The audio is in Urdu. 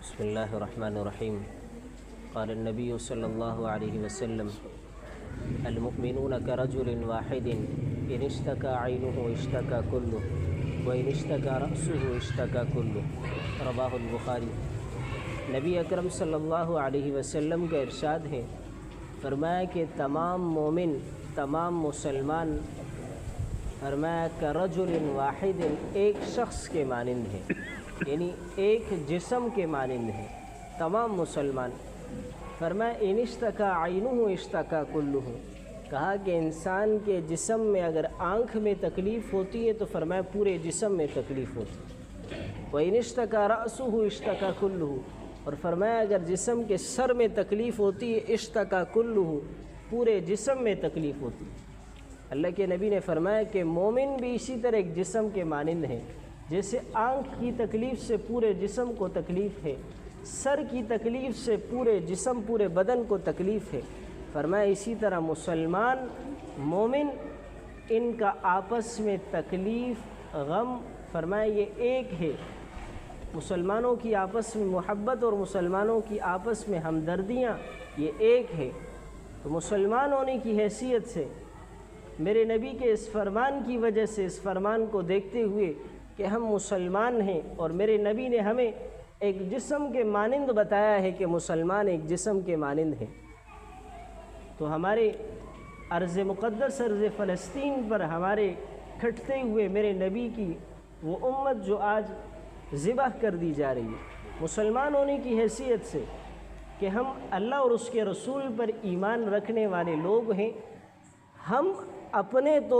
بسم اللہ الرحمن الرحیم قال النبی صلی اللہ علیہ وسلم المؤمنون كرجل واحد ان اشتكى عينه اشتكى كله وان اشتكى رأسه اشتكى كله رواہ البخاری۔ نبی اکرم صلی اللہ علیہ وسلم کا ارشاد ہے، فرمایا کہ تمام مومن، تمام مسلمان، فرمایا کرجل واحد، ایک شخص کے مانند ہے، یعنی ایک جسم کے مانند ہے تمام مسلمان۔ فرمایا ان اشتکا عینہ اشتکا کلہ، کہا کہ انسان کے جسم میں اگر آنکھ میں تکلیف ہوتی ہے تو فرمایا پورے جسم میں تکلیف ہوتی ہے۔ وَإِنِ اشْتَكَى رَأْسُهُ اشْتَكَى كُلُّهُ، اور فرمایا اگر جسم کے سر میں تکلیف ہوتی ہے اشتکا کلہ، پورے جسم میں تکلیف ہوتی ہے۔ اللہ کے نبی نے فرمایا کہ مومن بھی اسی طرح ایک جسم کے مانند ہے، جیسے آنکھ کی تکلیف سے پورے جسم کو تکلیف ہے، سر کی تکلیف سے پورے جسم، پورے بدن کو تکلیف ہے، فرمایا اسی طرح مسلمان مومن ان کا آپس میں تکلیف غم، فرمایا یہ ایک ہے۔ مسلمانوں کی آپس میں محبت اور مسلمانوں کی آپس میں ہمدردیاں یہ ایک ہے۔ تو مسلمان ہونے کی حیثیت سے میرے نبی کے اس فرمان کی وجہ سے، اس فرمان کو دیکھتے ہوئے کہ ہم مسلمان ہیں اور میرے نبی نے ہمیں ایک جسم کے مانند بتایا ہے کہ مسلمان ایک جسم کے مانند ہیں، تو ہمارے ارض مقدس ارض فلسطین پر ہمارے کھٹتے ہوئے میرے نبی کی وہ امت جو آج ذبح کر دی جا رہی ہے، مسلمان ہونے کی حیثیت سے کہ ہم اللہ اور اس کے رسول پر ایمان رکھنے والے لوگ ہیں، ہم اپنے طور